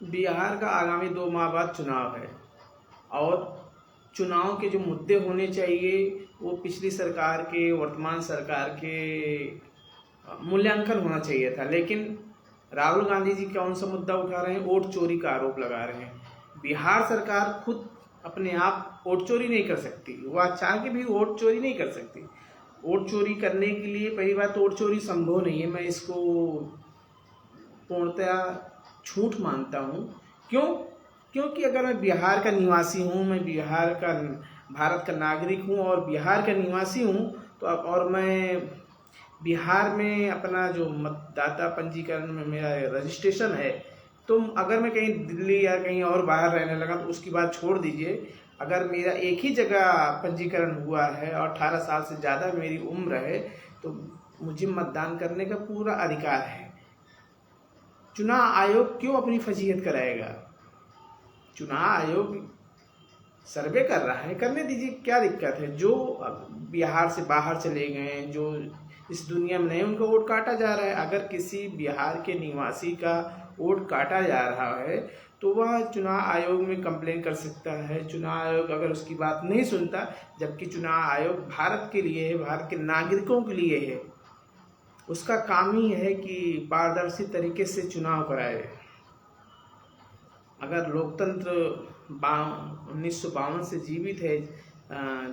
बिहार का आगामी 2 माह बाद चुनाव है और चुनाव के जो मुद्दे होने चाहिए वो पिछली सरकार के, वर्तमान सरकार के मूल्यांकन होना चाहिए था। लेकिन राहुल गांधी जी कौन सा मुद्दा उठा रहे हैं? वोट चोरी का आरोप लगा रहे हैं। बिहार सरकार खुद अपने आप वोट चोरी नहीं कर सकती, वह चाह के भी वोट चोरी नहीं कर सकती। वोट चोरी करने के लिए पहली बात तो वोट चोरी संभव नहीं है, मैं इसको पूर्णतः झूठ मानता हूँ। क्यों? क्योंकि अगर मैं बिहार का निवासी हूँ, मैं बिहार का भारत का नागरिक हूँ और बिहार का निवासी हूँ, तो और मैं बिहार में अपना जो मतदाता पंजीकरण में मेरा रजिस्ट्रेशन है, तो अगर मैं कहीं दिल्ली या कहीं और बाहर रहने लगा तो उसकी बात छोड़ दीजिए। अगर मेरा एक ही जगह पंजीकरण हुआ है और 18 साल से ज़्यादा मेरी उम्र है तो मुझे मतदान करने का पूरा अधिकार है। चुनाव आयोग क्यों अपनी फजीहत कराएगा? चुनाव आयोग सर्वे कर रहा है, करने दीजिए, क्या दिक्कत है। जो बिहार से बाहर चले गए, जो इस दुनिया में नहीं, उनका वोट काटा जा रहा है। अगर किसी बिहार के निवासी का वोट काटा जा रहा है तो वह चुनाव आयोग में कंप्लेन कर सकता है। चुनाव आयोग अगर उसकी बात नहीं सुनता, जबकि चुनाव आयोग भारत के लिए है, भारत के नागरिकों के लिए है, उसका काम ही है कि पारदर्शी तरीके से चुनाव कराए। अगर लोकतंत्र 1952 से जीवित है,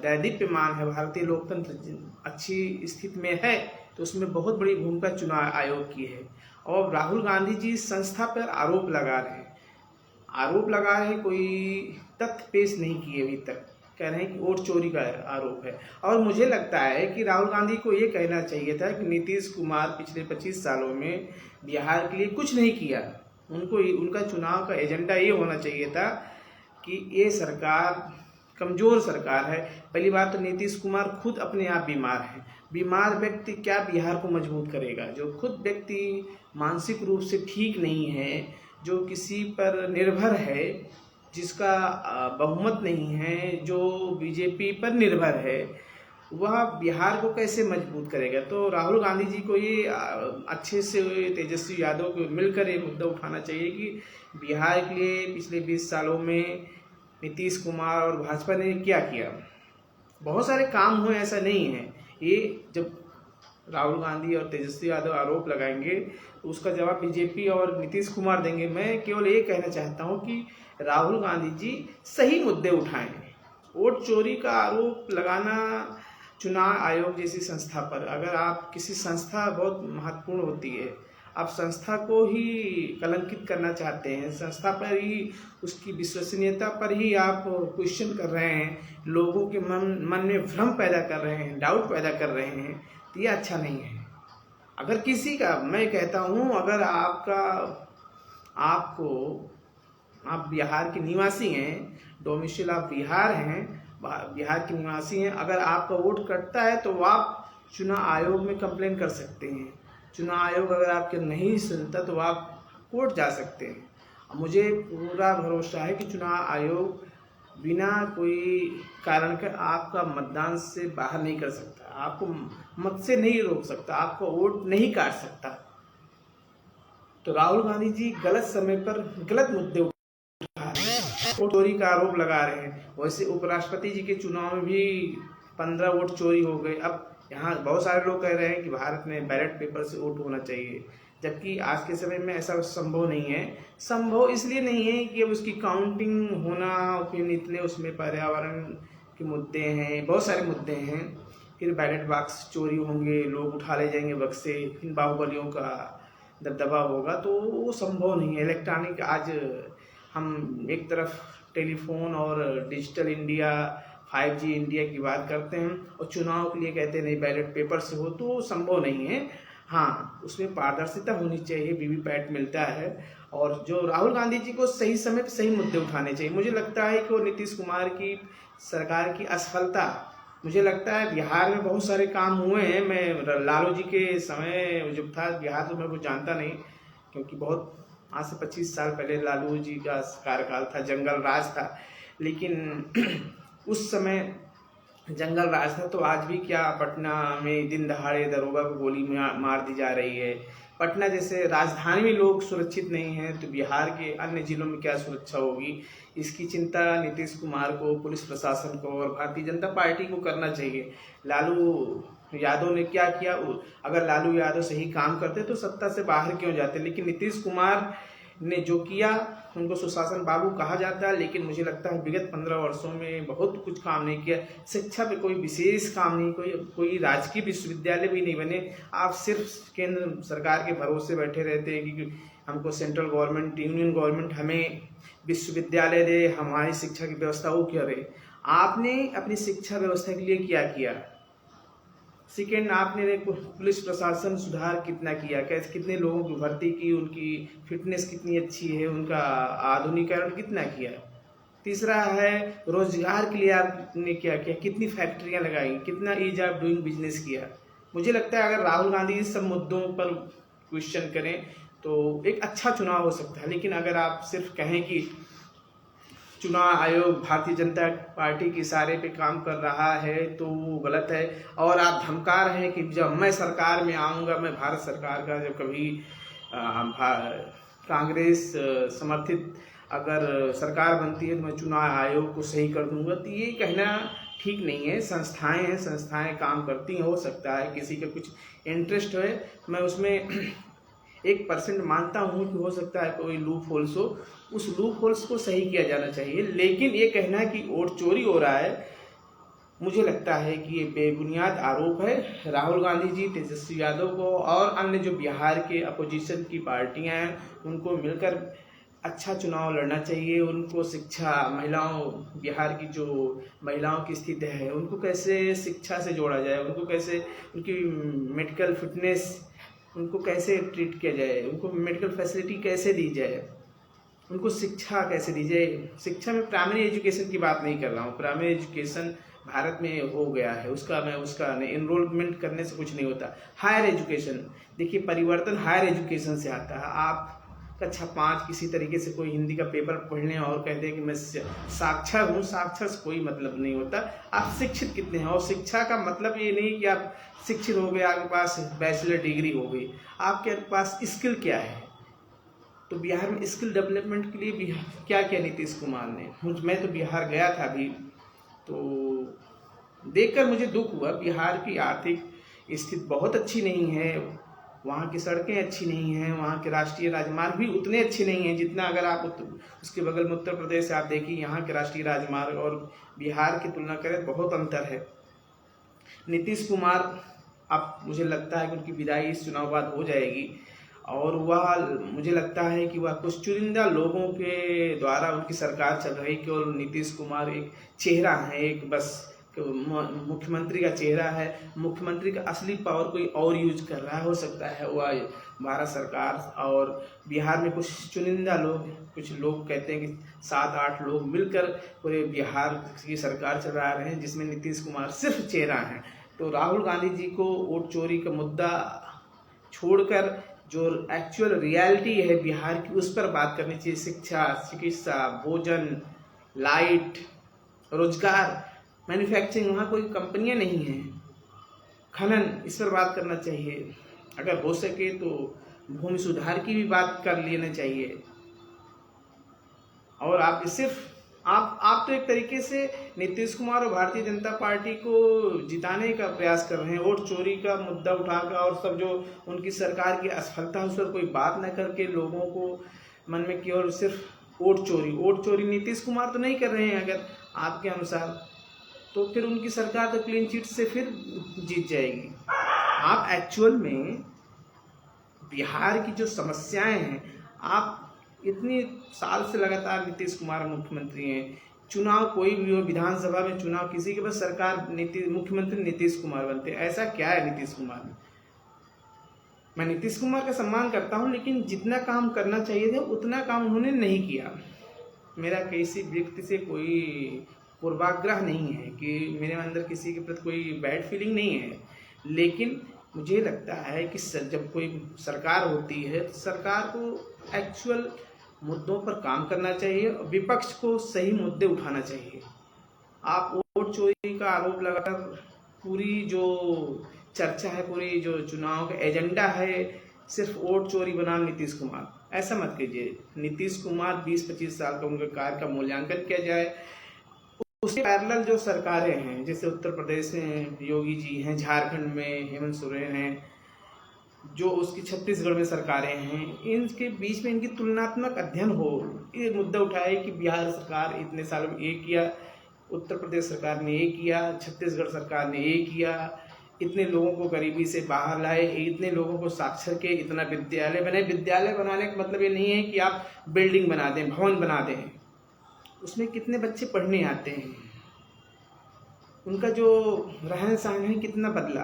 दैदीप्यमान है, भारतीय लोकतंत्र अच्छी स्थिति में है, तो उसमें बहुत बड़ी भूमिका चुनाव आयोग की है। और राहुल गांधी जी संस्था पर आरोप लगा रहे हैं, कोई तथ्य पेश नहीं किए अभी तक। कह रहे हैं कि वोट चोरी का आरोप है। और मुझे लगता है कि राहुल गांधी को ये कहना चाहिए था कि नीतीश कुमार पिछले 25 सालों में बिहार के लिए कुछ नहीं किया। उनका चुनाव का एजेंडा ये होना चाहिए था कि ये सरकार कमज़ोर सरकार है। पहली बात तो नीतीश कुमार खुद अपने आप बीमार है। बीमार व्यक्ति क्या बिहार को मजबूत करेगा? जो खुद व्यक्ति मानसिक रूप से ठीक नहीं है, जो किसी पर निर्भर है, जिसका बहुमत नहीं है, जो बीजेपी पर निर्भर है, वह बिहार को कैसे मजबूत करेगा? तो राहुल गांधी जी को ये अच्छे से तेजस्वी यादव को मिलकर ये मुद्दा उठाना चाहिए कि बिहार के लिए पिछले 20 सालों में नीतीश कुमार और भाजपा ने क्या किया। बहुत सारे काम हुए, ऐसा नहीं है। ये जब राहुल गांधी और तेजस्वी यादव आरोप लगाएंगे तो उसका जवाब बीजेपी और नीतीश कुमार देंगे। मैं केवल ये कहना चाहता हूँ कि राहुल गांधी जी सही मुद्दे उठाएं। वोट चोरी का आरोप लगाना चुनाव आयोग जैसी संस्था पर, अगर आप किसी संस्था बहुत महत्वपूर्ण होती है, आप संस्था को ही कलंकित करना चाहते हैं, संस्था पर ही, उसकी विश्वसनीयता पर ही आप क्वेश्चन कर रहे हैं, लोगों के मन में भ्रम पैदा कर रहे हैं, डाउट पैदा कर रहे हैं, तो ये अच्छा नहीं है। अगर किसी का, मैं कहता हूँ, अगर आप बिहार के निवासी हैं, डोमिसाइल आप बिहार हैं, बिहार के निवासी हैं, अगर आपका वोट कटता है तो आप चुनाव आयोग में कंप्लेन कर सकते हैं। चुनाव आयोग अगर आपके नहीं सुनता तो आप कोर्ट जा सकते हैं। मुझे पूरा भरोसा है कि चुनाव आयोग बिना कोई कारण के आपका मतदान से बाहर नहीं कर सकता, आपको मत से नहीं रोक सकता, आपका वोट नहीं काट सकता। तो राहुल गांधी जी गलत समय पर गलत मुद्दे उठा रहे हैं, वोट चोरी का आरोप लगा रहे हैं। वैसे उपराष्ट्रपति जी के चुनाव में भी 15 वोट चोरी हो गए। अब यहाँ बहुत सारे लोग कह रहे हैं कि भारत में बैलेट पेपर से वोट होना चाहिए, जबकि आज के समय में ऐसा संभव नहीं है। संभव इसलिए नहीं है कि अब उसकी काउंटिंग होना, फिर इतने उसमें पर्यावरण के मुद्दे हैं, बहुत सारे मुद्दे हैं, फिर बैलेट बॉक्स चोरी होंगे, लोग उठा ले जाएंगे बक्से, फिर बाहुबलियों का दबदबा होगा, तो वो संभव नहीं है। इलेक्ट्रॉनिक, आज हम एक तरफ टेलीफोन और डिजिटल इंडिया, 5G इंडिया की बात करते हैं और चुनाव के लिए कहते हैं नहीं बैलेट पेपर से हो, तो संभव नहीं है। हाँ, उसमें पारदर्शिता होनी चाहिए, वीवीपैट मिलता है। और जो राहुल गांधी जी को सही समय पर सही मुद्दे उठाने चाहिए। मुझे लगता है कि वो नीतीश कुमार की सरकार की असफलता, मुझे लगता है बिहार में बहुत सारे काम हुए हैं। मैं लालू जी के समय जब था बिहार, तो मैं कुछ जानता नहीं, क्योंकि बहुत आज से 25 साल पहले लालू जी का कार्यकाल था, जंगल राज था। लेकिन उस समय जंगल राज था, तो आज भी क्या पटना में दिन दहाड़े दरोगा को गोली मार दी जा रही है, पटना जैसे राजधानी में लोग सुरक्षित नहीं हैं, तो बिहार के अन्य जिलों में क्या सुरक्षा होगी? इसकी चिंता नीतीश कुमार को, पुलिस प्रशासन को और भारतीय जनता पार्टी को करना चाहिए। लालू यादव ने क्या किया? अगर लालू यादव सही काम करते तो सत्ता से बाहर क्यों जाते? लेकिन नीतीश कुमार ने जो किया, उनको सुशासन बाबू कहा जाता है, लेकिन मुझे लगता है विगत 15 वर्षों में बहुत कुछ काम नहीं किया। शिक्षा पे कोई विशेष काम नहीं, कोई राजकीय विश्वविद्यालय भी नहीं बने। आप सिर्फ केंद्र सरकार के भरोसे बैठे रहते हैं कि हमको सेंट्रल गवर्नमेंट, यूनियन गवर्नमेंट हमें विश्वविद्यालय दे, हमारी शिक्षा की व्यवस्था वो करे। आपने अपनी शिक्षा व्यवस्था के लिए क्या किया? सेकेंड, आपने पुलिस प्रशासन सुधार कितना किया? कैसे, कितने लोगों की भर्ती की, उनकी फिटनेस कितनी अच्छी है, उनका आधुनिकीकरण कितना किया? तीसरा है रोजगार के लिए आपने क्या किया? कितनी फैक्ट्रियां लगाई? कितना ईज ऑफ डूइंग बिजनेस किया? मुझे लगता है अगर राहुल गांधी इस सब मुद्दों पर क्वेश्चन करें तो एक अच्छा चुनाव हो सकता है। लेकिन अगर आप सिर्फ कहें कि चुनाव आयोग भारतीय जनता पार्टी के इशारे पे काम कर रहा है तो वो गलत है। और आप धमका रहे हैं कि जब मैं सरकार में आऊँगा, मैं भारत सरकार का जब कभी कांग्रेस समर्थित अगर सरकार बनती है तो मैं चुनाव आयोग को सही कर दूंगा, तो ये कहना ठीक नहीं है। संस्थाएं हैं, संस्थाएं काम करती हैं, हो सकता है किसी का कुछ इंटरेस्ट है, मैं उसमें 1% मानता हूँ कि हो सकता है कोई लूप होल्स हो, उस लूप होल्स को सही किया जाना चाहिए। लेकिन ये कहना है कि वोट चोरी हो रहा है, मुझे लगता है कि ये बेबुनियाद आरोप है। राहुल गांधी जी, तेजस्वी यादव को और अन्य जो बिहार के अपोजिशन की पार्टियां हैं उनको मिलकर अच्छा चुनाव लड़ना चाहिए। उनको शिक्षा, महिलाओं, बिहार की जो महिलाओं की स्थिति है उनको कैसे शिक्षा से जोड़ा जाए, उनको कैसे उनकी मेडिकल फिटनेस, उनको कैसे ट्रीट किया जाए, उनको मेडिकल फैसिलिटी कैसे दी जाए, उनको शिक्षा कैसे दी जाए। शिक्षा में प्राइमरी एजुकेशन की बात नहीं कर रहा हूँ, प्राइमरी एजुकेशन भारत में हो गया है, उसका एनरोलमेंट करने से कुछ नहीं होता। हायर एजुकेशन, देखिए परिवर्तन हायर एजुकेशन से आता है। आप कक्षा 5 किसी तरीके से कोई हिंदी का पेपर पढ़ने और कहते हैं कि मैं साक्षर हूँ, साक्षर से कोई मतलब नहीं होता। आप शिक्षित कितने हैं? और शिक्षा का मतलब ये नहीं कि आप शिक्षित हो गए, आपके पास बैचलर डिग्री हो गई, आपके पास स्किल क्या है? तो बिहार में स्किल डेवलपमेंट के लिए क्या किया नीतीश कुमार ने? मैं तो बिहार गया था अभी, तो देखकर मुझे दुख हुआ। बिहार की आर्थिक स्थिति बहुत अच्छी नहीं है, वहाँ की सड़कें अच्छी नहीं हैं, वहाँ के राष्ट्रीय राजमार्ग भी उतने अच्छे नहीं हैं जितना अगर आप उसके बगल में उत्तर प्रदेश से आप देखिए, यहाँ के राष्ट्रीय राजमार्ग और बिहार की तुलना करें बहुत अंतर है। नीतीश कुमार, अब मुझे लगता है कि उनकी विदाई इस चुनाव बाद हो जाएगी और वह, मुझे लगता है कि वह कुछ चुनिंदा लोगों के द्वारा उनकी सरकार चल रही। केवल नीतीश कुमार एक चेहरा है, एक बस मुख्यमंत्री का चेहरा है। मुख्यमंत्री का असली पावर कोई और यूज कर रहा है, हो सकता है वह भारत सरकार और बिहार में कुछ चुनिंदा लोग, कुछ लोग कहते हैं कि 7-8 लोग मिलकर पूरे बिहार की सरकार चला रहे हैं, जिसमें नीतीश कुमार सिर्फ चेहरा है। तो राहुल गांधी जी को वोट चोरी का मुद्दा छोड़कर जो एक्चुअल रियलिटी है बिहार की, उस पर बात करनी चाहिए। शिक्षा, चिकित्सा, भोजन, लाइट, रोजगार, मैन्युफैक्चरिंग, वहाँ कोई कंपनियां नहीं हैं, खनन, इस पर बात करना चाहिए। अगर हो सके तो भूमि सुधार की भी बात कर लेना चाहिए। और आप सिर्फ आप तो एक तरीके से नीतीश कुमार और भारतीय जनता पार्टी को जिताने का प्रयास कर रहे हैं, वोट चोरी का मुद्दा उठाकर, और सब जो उनकी सरकार की असफलता उस पर कोई बात न करके लोगों को मन में केवल सिर्फ वोट चोरी नीतीश कुमार तो नहीं कर रहे हैं अगर आपके अनुसार, तो फिर उनकी सरकार तो क्लीन चिट से फिर जीत जाएगी। आप एक्चुअल में बिहार की जो समस्याएं हैं, आप इतनी साल से लगातार नीतीश कुमार मुख्यमंत्री हैं, चुनाव कोई भी हो, विधानसभा में चुनाव किसी के पास सरकार मुख्यमंत्री नीतीश कुमार बनते हैं। ऐसा क्या है नीतीश कुमार में? मैं नीतीश कुमार का सम्मान करता हूं, लेकिन जितना काम करना चाहिए था उतना काम उन्होंने नहीं किया। मेरा किसी व्यक्ति से कोई पूर्वाग्रह नहीं है कि मेरे अंदर किसी के प्रति कोई बैड फीलिंग नहीं है, लेकिन मुझे लगता है कि जब कोई सरकार होती है तो सरकार को एक्चुअल मुद्दों पर काम करना चाहिए और विपक्ष को सही मुद्दे उठाना चाहिए। आप वोट चोरी का आरोप लगाकर पूरी जो चर्चा है, पूरी जो चुनाव का एजेंडा है, सिर्फ वोट चोरी बनाम नीतीश कुमार, ऐसा मत कीजिए। नीतीश कुमार 20-25 साल का उनके कार्य का मूल्यांकन किया जाए। उसके पैरेलल जो सरकारें हैं, जैसे उत्तर प्रदेश में योगी जी हैं, झारखंड में हेमंत सोरेन हैं, जो उसकी छत्तीसगढ़ में सरकारें हैं, इनके बीच में इनकी तुलनात्मक अध्ययन हो। ये मुद्दा उठाए कि बिहार सरकार इतने सालों में ये किया, उत्तर प्रदेश सरकार ने ये किया, छत्तीसगढ़ सरकार ने ये किया, इतने लोगों को गरीबी से बाहर लाए, इतने लोगों को साक्षर के, इतना विद्यालय बनाए। विद्यालय बनाने का मतलब ये नहीं है कि आप बिल्डिंग बना दें, भवन बना दें, उसमें कितने बच्चे पढ़ने आते हैं, उनका जो रहन सहन है कितना बदला।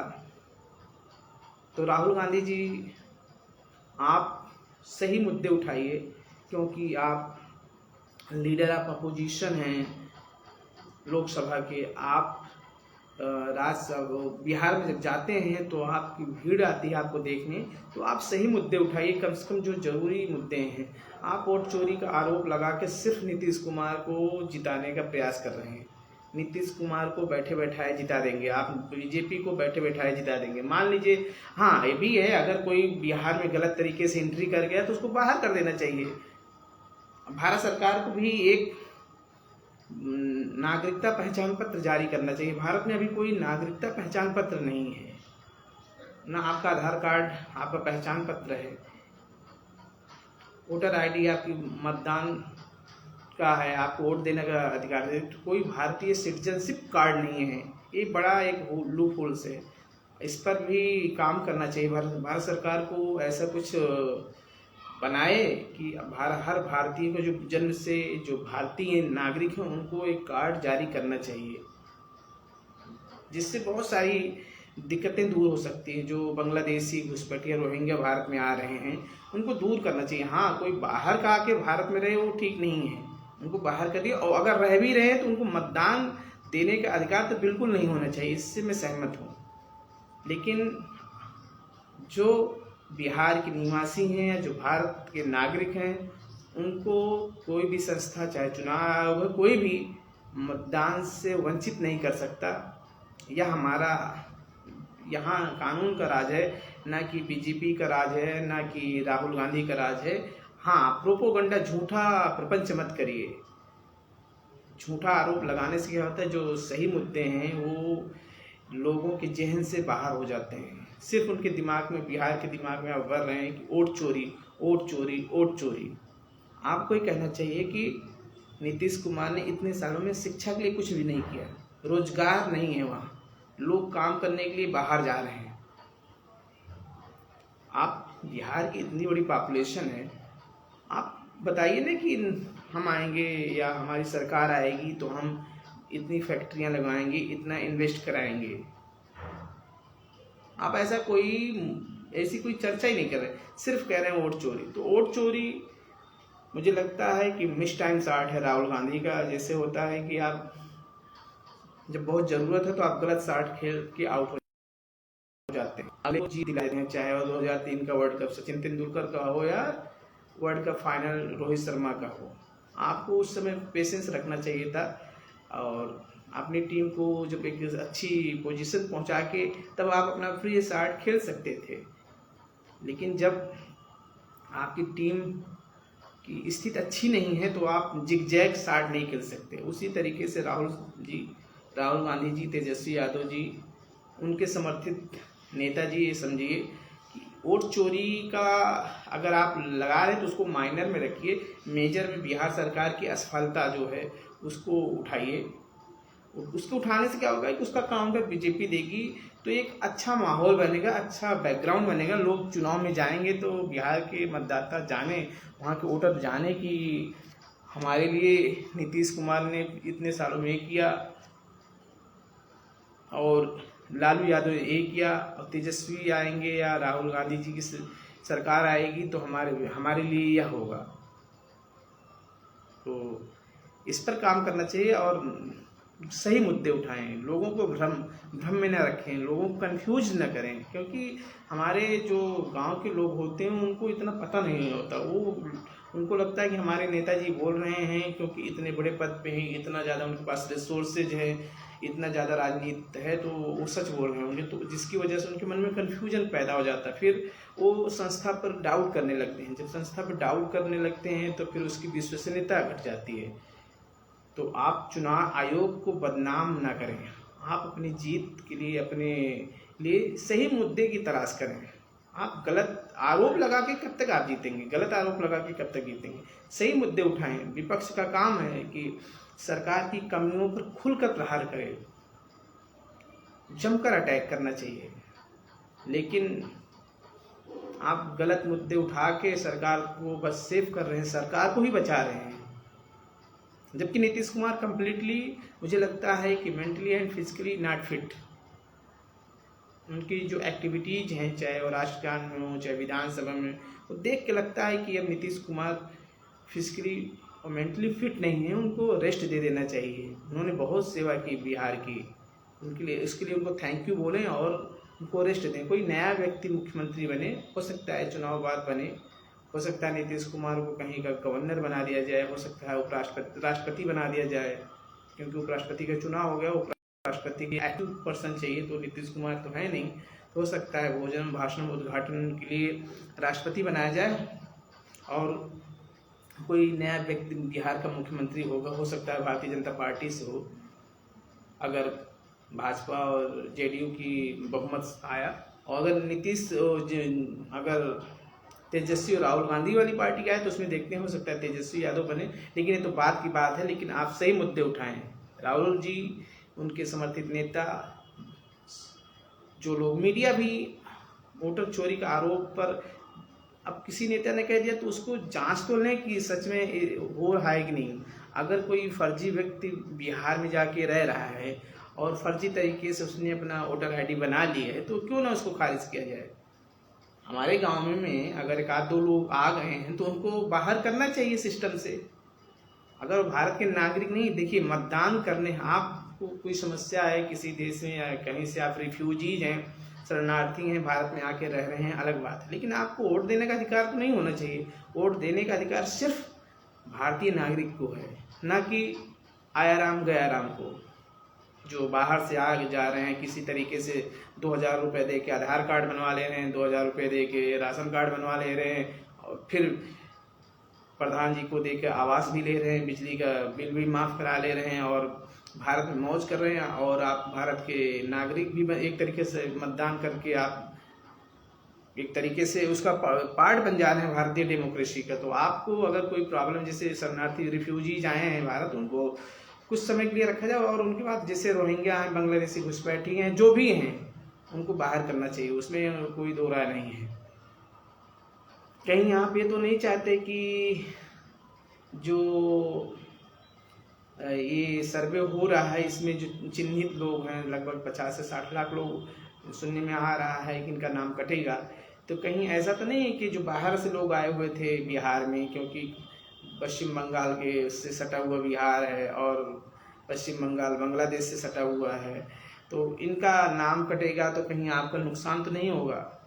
तो राहुल गांधी जी, आप सही मुद्दे उठाइए, क्योंकि आप लीडर ऑफ अपोजिशन हैं लोकसभा के। आप राज्यसभा बिहार में जब जाते हैं तो आपकी भीड़ आती है आपको देखने, तो आप सही मुद्दे उठाइए, कम से कम जो जरूरी मुद्दे हैं। आप वोट चोरी का आरोप लगा के सिर्फ नीतीश कुमार को जिताने का प्रयास कर रहे हैं। नीतीश कुमार को बैठे बैठाए जिता देंगे आप, बीजेपी को बैठे बैठाए जिता देंगे। मान लीजिए, हाँ ये भी है, अगर कोई बिहार में गलत तरीके से एंट्री कर गया तो उसको बाहर कर देना चाहिए। भारत सरकार को भी एक नागरिकता पहचान पत्र जारी करना चाहिए। भारत में अभी कोई नागरिकता पहचान पत्र नहीं है, ना आपका आधार कार्ड आपका पहचान पत्र है, वोटर आईडी आपकी मतदान का है, आपको वोट देने का अधिकार है, तो कोई भारतीय सिटीजनशिप कार्ड नहीं है। ये बड़ा एक लूप होल्स है, इस पर भी काम करना चाहिए। भारत सरकार को ऐसा कुछ बनाए कि हर भारतीय को, जो जन्म से जो भारतीय नागरिक हैं, उनको एक कार्ड जारी करना चाहिए, जिससे बहुत सारी दिक्कतें दूर हो सकती हैं। जो बांग्लादेशी घुसपैठिया रोहिंग्या भारत में आ रहे हैं, उनको दूर करना चाहिए। हाँ, कोई बाहर का आके भारत में रहे वो ठीक नहीं है, उनको बाहर कर दिया। और अगर रह भी रहे हैं तो उनको मतदान देने का अधिकार तो बिल्कुल नहीं होना चाहिए, इससे मैं सहमत हूँ। लेकिन जो बिहार के निवासी हैं या जो भारत के नागरिक हैं, उनको कोई भी संस्था, चाहे चुनाव आयोग हो, कोई भी मतदान से वंचित नहीं कर सकता। यह हमारा यहाँ कानून का राज है, ना कि बीजेपी का राज है, ना कि राहुल गांधी का राज है। हाँ, प्रोपोगंडा, झूठा प्रपंच मत करिए। झूठा आरोप लगाने से क्या होता है, जो सही मुद्दे हैं वो लोगों के जहन से बाहर हो जाते हैं। सिर्फ उनके दिमाग में, बिहार के दिमाग में अब भर रहे हैं कि वोट चोरी, वोट चोरी, वोट चोरी। आपको ये कहना चाहिए कि नीतीश कुमार ने इतने सालों में शिक्षा के लिए कुछ भी नहीं किया, रोजगार नहीं है, वहाँ लोग काम करने के लिए बाहर जा रहे हैं। आप बिहार की इतनी बड़ी पॉपुलेशन है, आप बताइए ना कि हम आएंगे या हमारी सरकार आएगी तो हम इतनी फैक्ट्रियां लगाएंगे, इतना इन्वेस्ट कराएंगे। आप ऐसी कोई चर्चा ही नहीं कर रहे, सिर्फ कह रहे हैं वोट चोरी। तो वोट चोरी मुझे लगता है कि मिस टाइम शाट है राहुल गांधी का। जैसे होता है कि आप जब बहुत जरूरत है तो आप गलत शाट खेल के आउट हो जाते हैं, अगले जीत दिलाते हैं। चाहे वो 2003 का वर्ल्ड कप सचिन तेंदुलकर का हो या world cup final Rohit Sharma का हो, आपको उस समय पेशेंस रखना चाहिए था और अपनी टीम को जब एक अच्छी पोजीशन पहुंचा के तब आप अपना फ्री शॉट खेल सकते थे। लेकिन जब आपकी टीम की स्थिति अच्छी नहीं है तो आप जिगजैग शॉट नहीं खेल सकते। उसी तरीके से राहुल गांधी जी, तेजस्वी यादव जी, उनके समर्थित नेता जी, ये समझिए कि वोट चोरी का अगर आप लगा रहे हैं तो उसको माइनर में रखिए, मेजर में बिहार सरकार की असफलता जो है उसको उठाइए। उसको उठाने से क्या होगा कि उसका काउंटर बीजेपी देगी, तो एक अच्छा माहौल बनेगा, अच्छा बैकग्राउंड बनेगा। लोग चुनाव में जाएंगे तो बिहार के मतदाता जाने, वहाँ के वोटर जाने कि हमारे लिए नीतीश कुमार ने इतने सालों में किया और लालू यादव ने ये किया, और तेजस्वी आएंगे या राहुल गांधी जी की सरकार आएगी तो हमारे लिए यह होगा। तो इस पर काम करना चाहिए और सही मुद्दे उठाएं, लोगों को भ्रम में न रखें, लोगों को कंफ्यूज न करें। क्योंकि हमारे जो गांव के लोग होते हैं उनको इतना पता नहीं होता, उनको लगता है कि हमारे नेताजी बोल रहे हैं क्योंकि इतने बड़े पद पे हैं, इतना ज़्यादा उनके पास रिसोर्सेज है, इतना ज़्यादा राजनीति है तो वो सच बोल रहे होंगे, तो जिसकी वजह से उनके मन में कन्फ्यूजन पैदा हो जाता है। फिर वो संस्था पर डाउट करने लगते हैं। जब संस्था पर डाउट करने लगते हैं तो फिर उसकी विश्वसनीयता घट जाती है। तो आप चुनाव आयोग को बदनाम ना करें। आप अपनी जीत के लिए, अपने लिए सही मुद्दे की तलाश करें। आप गलत आरोप लगा के कब तक आप जीतेंगे? गलत आरोप लगा के कब तक जीतेंगे? सही मुद्दे उठाएं। विपक्ष का काम है कि सरकार की कमियों पर खुलकर प्रहार करे, जमकर अटैक करना चाहिए। लेकिन आप गलत मुद्दे उठा के सरकार को बस सेव कर रहे हैं, सरकार को ही बचा रहे हैं। जबकि नीतीश कुमार कंप्लीटली, मुझे लगता है कि mentally and physically not fit. उनकी जो एक्टिविटीज हैं, चाहे वो राष्ट्रगान में हो, चाहे विधानसभा में, वो देख के लगता है कि अब नीतीश कुमार फिजिकली और मेंटली फिट नहीं है, उनको रेस्ट दे देना चाहिए। उन्होंने बहुत सेवा की बिहार की, उनके लिए, इसके लिए उनको थैंक यू बोलें और उनको रेस्ट दें। कोई नया व्यक्ति मुख्यमंत्री बने, हो सकता है चुनाव बाद बने, हो सकता है नीतीश कुमार को कहीं का गवर्नर बना दिया जाए, हो सकता है राष्ट्रपति बना दिया जाए, क्योंकि उपराष्ट्रपति का चुनाव हो गया। उपराष्ट्रपति की एक्टिव पर्सन चाहिए, तो नीतीश कुमार तो है नहीं। तो हो सकता है भोजन भाषण उद्घाटन के लिए राष्ट्रपति बनाया जाए और कोई नया व्यक्ति बिहार का मुख्यमंत्री होगा। हो सकता है भारतीय जनता पार्टी से हो, अगर भाजपा और जेडीयू की बहुमत आया। और अगर नीतीश, अगर तेजस्वी और राहुल गांधी वाली पार्टी का है तो उसमें देखते हैं, हो सकता है तेजस्वी यादव बने। लेकिन ये तो बात की बात है। लेकिन आप सही मुद्दे उठाएं। राहुल जी, उनके समर्थित नेता, जो लोग, मीडिया भी वोटर चोरी का आरोप पर, अब किसी नेता ने कह दिया तो उसको जांच तो लें कि सच में हो रहा है कि नहीं। अगर कोई फर्जी व्यक्ति बिहार में जाके रह रहा है और फर्जी तरीके से उसने अपना वोटर आईडी बना ली है, तो क्यों ना उसको खारिज किया जाए। हमारे गांव में अगर एक आध दो लोग आ गए हैं तो उनको बाहर करना चाहिए सिस्टम से। अगर भारत के नागरिक नहीं, देखिए मतदान करने, आपको कोई समस्या है किसी देश में या कहीं से, आप रिफ्यूजीज हैं, शरणार्थी हैं, भारत में आके रह रहे हैं, अलग बात है। लेकिन आपको वोट देने का अधिकार तो नहीं होना चाहिए। वोट देने का अधिकार सिर्फ भारतीय नागरिक को है, ना कि आयाराम गयाराम को, जो बाहर से आगे जा रहे हैं किसी तरीके से 2000 रुपये दे के आधार कार्ड बनवा ले रहे हैं, 2000 रुपये दे के राशन कार्ड बनवा ले रहे हैं, और फिर प्रधान जी को दे के आवास भी ले रहे हैं, बिजली का बिल भी माफ़ करा ले रहे हैं और भारत में मौज कर रहे हैं। और आप भारत के नागरिक भी एक तरीके से मतदान करके आप एक तरीके से उसका पार्ट बन जा रहे हैं भारतीय डेमोक्रेसी का। तो आपको अगर कोई प्रॉब्लम, जैसे शरणार्थी रिफ्यूजीज आए हैं भारत, उनको कुछ समय के लिए रखा जाए और उनके बाद जैसे रोहिंग्या हैं, बांग्लादेशी घुसपैठी हैं, जो भी हैं, उनको बाहर करना चाहिए। उसमें कोई दो राय नहीं है। कहीं आप ये तो नहीं चाहते कि जो ये सर्वे हो रहा है इसमें जो चिन्हित लोग हैं, लगभग 50 से 60 लाख लोग सुनने में आ रहा है कि इनका नाम कटेगा, तो कहीं ऐसा तो नहीं है कि जो बाहर से लोग आए हुए थे बिहार में, क्योंकि पश्चिम बंगाल के से सटा हुआ बिहार है और पश्चिम बंगाल बांग्लादेश से सटा हुआ है, तो इनका नाम कटेगा तो कहीं आपका नुकसान तो नहीं होगा?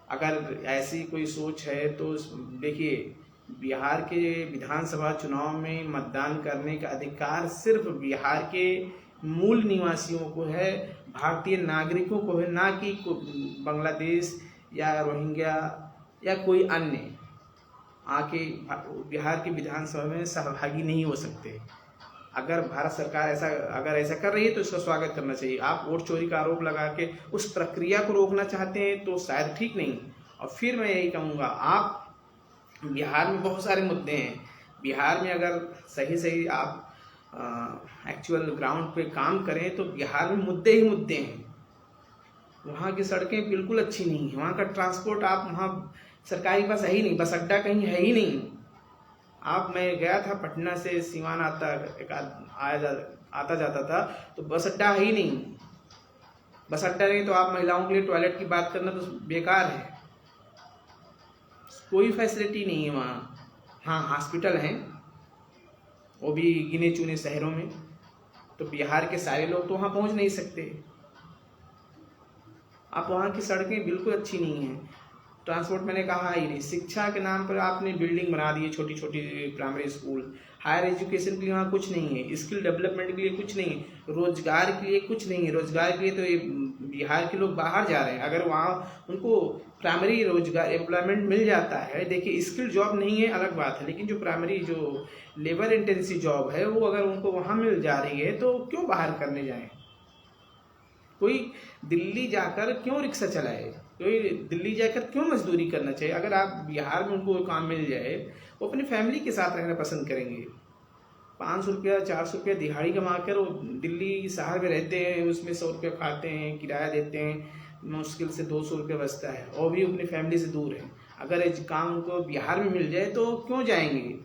अगर ऐसी कोई सोच है तो देखिए, बिहार के विधानसभा चुनाव में मतदान करने का अधिकार सिर्फ बिहार के मूल निवासियों को है, भारतीय नागरिकों को है, ना कि बांग्लादेश या रोहिंग्या या कोई अन्य आके बिहार की विधानसभा में सहभागी नहीं हो सकते। अगर भारत सरकार ऐसा कर रही है तो इसका स्वागत करना चाहिए। आप वोट चोरी का आरोप लगा के उस प्रक्रिया को रोकना चाहते हैं तो शायद ठीक नहीं। और फिर मैं यही कहूँगा, आप बिहार में बहुत सारे मुद्दे हैं। बिहार में अगर सही आप एक्चुअल ग्राउंड पे काम करें तो बिहार में मुद्दे ही मुद्दे हैं। वहाँ की सड़कें बिल्कुल अच्छी नहीं है, वहाँ का ट्रांसपोर्ट, आप वहाँ सरकारी बस है ही नहीं, बस अड्डा कहीं है ही नहीं। मैं गया था पटना से सीवान आता जाता था तो बस अड्डा है ही नहीं। बस अड्डा नहीं तो आप महिलाओं के लिए टॉयलेट की बात करना तो बेकार है, कोई फैसिलिटी नहीं है वहाँ। हाँ, हॉस्पिटल हैं, वो भी गिने चुने शहरों में, तो बिहार के सारे लोग तो वहाँ पहुँच नहीं सकते। आप वहाँ की सड़कें बिल्कुल अच्छी नहीं हैं। ट्रांसपोर्ट मैंने कहा ही नहीं। शिक्षा के नाम पर आपने बिल्डिंग बना दी है, छोटी छोटी प्राइमरी स्कूल। हायर एजुकेशन के लिए वहाँ कुछ नहीं है, स्किल डेवलपमेंट के लिए कुछ नहीं है, रोजगार के लिए कुछ नहीं है। रोजगार के लिए तो ये बिहार के लोग बाहर जा रहे हैं। अगर वहाँ उनको प्राइमरी रोजगार एम्प्लॉयमेंट मिल जाता है, देखिए स्किल जॉब नहीं है अलग बात है, लेकिन जो प्राइमरी जो लेबर इंटेंसिव जॉब है वो अगर उनको वहाँ मिल जा रही है तो क्यों बाहर करने जाएं? कोई दिल्ली जाकर क्यों रिक्शा चलाए, कोई दिल्ली जाकर क्यों मजदूरी करना चाहिए? अगर आप बिहार में उनको काम मिल जाए, वो अपनी फैमिली के साथ रहना पसंद करेंगे। 500 रुपया 400 रुपया दिहाड़ी कमा कर वो दिल्ली शहर में रहते हैं, उसमें 100 रुपया खाते हैं, किराया देते हैं, मुश्किल से 200 रुपया बचता है, और भी अपनी फैमिली से दूर है। अगर ये काम उनको बिहार में मिल जाए तो क्यों जाएंगे?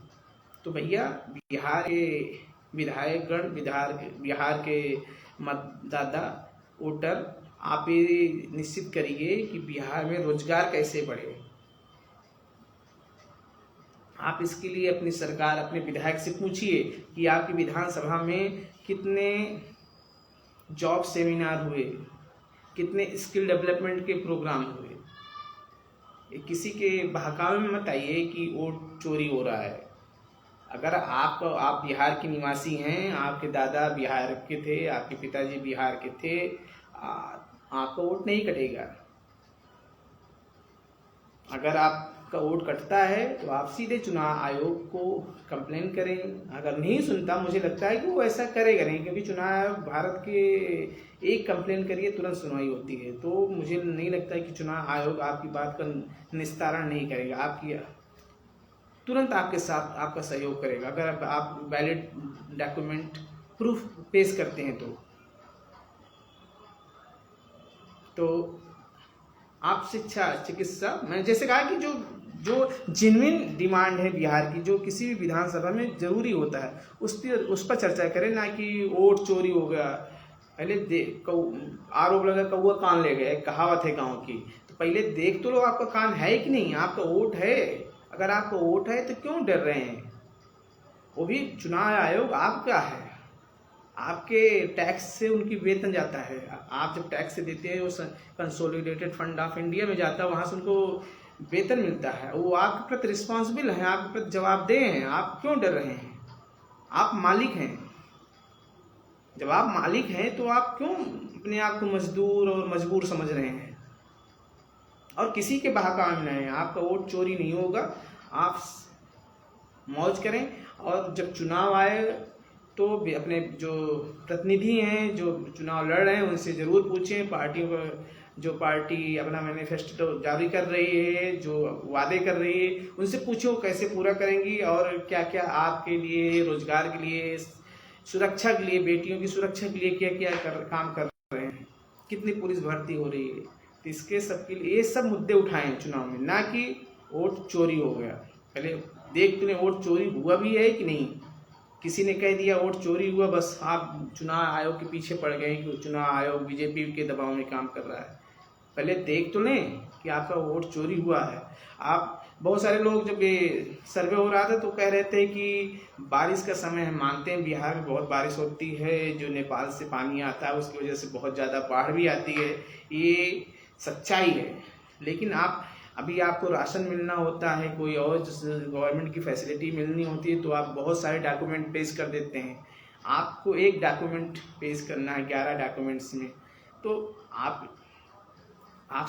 तो भैया बिहार के विधायकगण, बिहार के मतदाता वोटर, आप ये निश्चित करिए कि बिहार में रोजगार कैसे बढ़े। आप इसके लिए अपनी सरकार, अपने विधायक से पूछिए कि आपकी विधानसभा में कितने जॉब सेमिनार हुए, कितने स्किल डेवलपमेंट के प्रोग्राम हुए। किसी के बहकावे में मत आइए कि वोट चोरी हो रहा है। अगर आप बिहार के निवासी हैं, आपके दादा बिहार के थे, आपके पिताजी बिहार के थे, आपका वोट नहीं कटेगा। अगर आपका वोट कटता है तो आप सीधे चुनाव आयोग को कंप्लेन करें। अगर नहीं सुनता, मुझे लगता है कि वो ऐसा करेगा नहीं, क्योंकि चुनाव आयोग भारत के एक कंप्लेन करिए तुरंत सुनवाई होती है। तो मुझे नहीं लगता है कि चुनाव आयोग आपकी बात का निस्तारण नहीं करेगा, आपकी तुरंत आपके साथ आपका सहयोग करेगा अगर आप वैलिड डॉक्यूमेंट प्रूफ पेश करते हैं। तो आप शिक्षा, चिकित्सा, मैंने जैसे कहा कि जो जेन्युइन डिमांड है बिहार की, जो किसी भी विधानसभा में जरूरी होता है, उस पर चर्चा करें, ना कि वोट चोरी हो गया। पहले आरोप लगा कौआ कान ले गए, कहावत है गांव की। तो पहले देख तो लो आपका कान है कि नहीं, आपका वोट है। अगर आपका वोट है तो क्यों डर रहे हैं? वो भी चुनाव आयोग आपका है, आपके टैक्स से उनकी वेतन जाता है। आप जब टैक्स से देते हैं, वो कंसोलिडेटेड फंड ऑफ इंडिया में जाता है, वहां से उनको वेतन मिलता है। वो आपके प्रति रिस्पॉन्सिबल है, आपके प्रति जवाबदेह हैं। आप क्यों डर रहे हैं? आप मालिक हैं। जब आप मालिक हैं तो आप क्यों अपने आप को मजदूर और मजबूर समझ रहे हैं? और किसी के बहकावे में नहीं, आपका वोट चोरी नहीं होगा। आप मौज करें, और जब चुनाव आए तो अपने जो प्रतिनिधि हैं, जो चुनाव लड़ रहे हैं, उनसे जरूर पूछें। पार्टियों को, जो पार्टी अपना मैनिफेस्टो जारी कर रही है, जो वादे कर रही है, उनसे पूछो कैसे पूरा करेंगी, और क्या क्या आपके लिए, रोजगार के लिए, सुरक्षा के लिए, बेटियों की सुरक्षा के लिए क्या क्या काम कर रहे हैं, कितनी पुलिस भर्ती हो रही है। तो इसके सबके लिए ये सब मुद्दे उठाएं चुनाव में, ना कि वोट चोरी हो गया। पहले देख तूने वोट चोरी हुआ भी है कि नहीं। किसी ने कह दिया वोट चोरी हुआ, बस आप चुनाव आयोग के पीछे पड़ गए कि चुनाव आयोग बीजेपी के दबाव में काम कर रहा है। पहले देख तो लें कि आपका वोट चोरी हुआ है। आप बहुत सारे लोग, जब ये सर्वे हो रहा था तो कह रहे थे कि बारिश का समय है, मानते हैं बिहार में बहुत बारिश होती है, जो नेपाल से पानी आता है उसकी वजह से बहुत ज़्यादा बाढ़ भी आती है, ये सच्चाई है। लेकिन अभी आपको राशन मिलना होता है, कोई और गवर्नमेंट की फैसिलिटी मिलनी होती है, तो आप बहुत सारे डॉक्यूमेंट पेश कर देते हैं। आपको एक डॉक्यूमेंट पेश करना है 11 डॉक्यूमेंट्स में, तो आप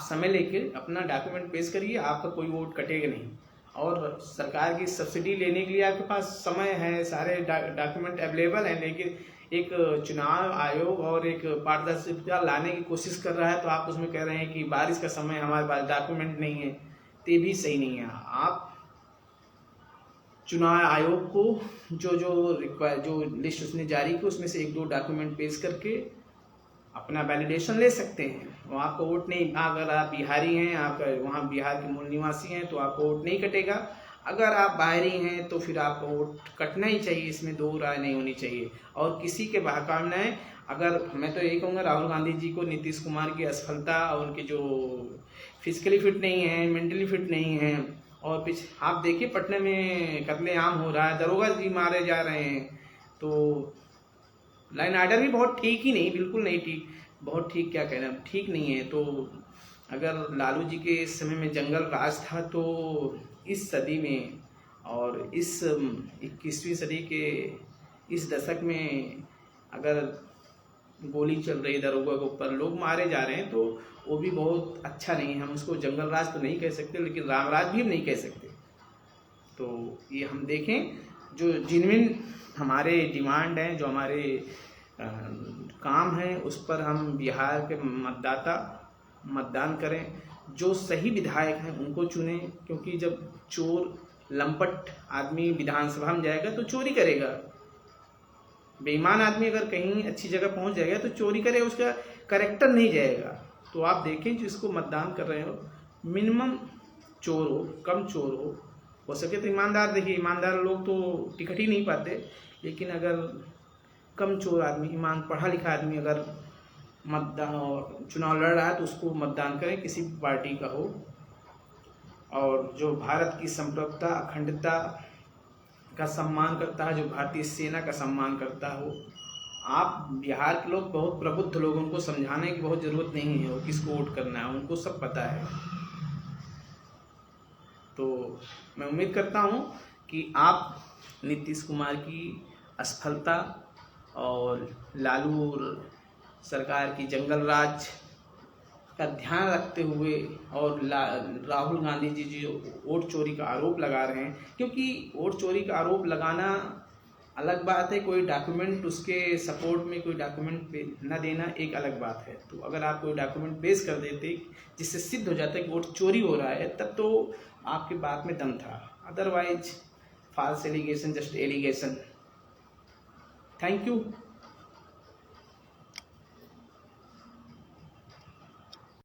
समय लेके अपना डॉक्यूमेंट पेश करिए, आपका कोई वोट कटेगा नहीं। और सरकार की सब्सिडी लेने के लिए आपके पास समय है, सारे डॉक्यूमेंट अवेलेबल हैं। लेकिन एक चुनाव आयोग और एक पारदर्शिता लाने की कोशिश कर रहा है, तो आप उसमें कह रहे हैं कि बारिश का समय हमारे पास डॉक्यूमेंट नहीं है, तो ये भी सही नहीं है। आप चुनाव आयोग को जो लिस्ट उसने जारी की, उसमें से 1-2 डॉक्यूमेंट पेश करके अपना वैलिडेशन ले सकते हैं। वो आपका वोट नहीं, अगर आप बिहारी हैं, आप वहाँ बिहार के मूल निवासी हैं, तो आपका वोट नहीं कटेगा। अगर आप बाहरी हैं तो फिर आपका वोट कटना ही चाहिए, इसमें दो राय नहीं होनी चाहिए। और किसी के बहकावे में है, अगर मैं तो यही कहूँगा, राहुल गांधी जी को नीतीश कुमार की असफलता और उनके जो फिजिकली फिट नहीं है, मेंटली फिट नहीं है, और आप देखिए पटना में कत्लेआम हो रहा है, दरोगा जी मारे जा रहे हैं, तो लाइन आर्डर भी बहुत ठीक ही नहीं, बिल्कुल नहीं ठीक, बहुत ठीक क्या कहना, ठीक नहीं है। तो अगर लालू जी के समय में जंगल राज था तो इस सदी में और इस 21वीं सदी के इस दशक में अगर गोली चल रही दरोगा के ऊपर, लोग मारे जा रहे हैं, तो वो भी बहुत अच्छा नहीं है। हम उसको जंगल राज तो नहीं कह सकते, लेकिन राम राज भी हम नहीं कह सकते। तो ये हम देखें, जो जिनविन हमारे डिमांड हैं, जो हमारे काम हैं, उस पर हम बिहार के मतदाता मतदान करें। जो सही विधायक हैं उनको चुनें, क्योंकि जब चोर लंपट आदमी विधानसभा में जाएगा तो चोरी करेगा। बेईमान आदमी अगर कहीं अच्छी जगह पहुंच जाएगा तो चोरी करे, उसका कैरेक्टर नहीं जाएगा। तो आप देखें जिसको मतदान कर रहे हो, मिनिमम चोर हो, कम चोर हो सके तो ईमानदार। देखिए ईमानदार लोग तो टिकट ही नहीं पाते, लेकिन अगर कम चोर आदमी, ईमान पढ़ा लिखा आदमी अगर मतदान चुनाव लड़ रहा है तो उसको मतदान करें, किसी भी पार्टी का हो, और जो भारत की संप्रभुता अखंडता का सम्मान करता है, जो भारतीय सेना का सम्मान करता हो। आप बिहार के लोग बहुत प्रबुद्ध लोग, उनको समझाने की बहुत ज़रूरत नहीं है वो किसको वोट करना है, उनको सब पता है। तो मैं उम्मीद करता हूँ कि आप नीतीश कुमार की असफलता और लालू सरकार की जंगल राज का ध्यान रखते हुए, और राहुल गांधी जी जो वोट चोरी का आरोप लगा रहे हैं, क्योंकि वोट चोरी का आरोप लगाना अलग बात है, कोई डॉक्यूमेंट उसके सपोर्ट में कोई डॉक्यूमेंट न देना एक अलग बात है। तो अगर आप कोई डॉक्यूमेंट पेश कर देते जिससे सिद्ध हो जाता है कि वोट चोरी हो रहा है, तब तो आपकी बात में दम था। Otherwise false allegation, just allegation. Thank you.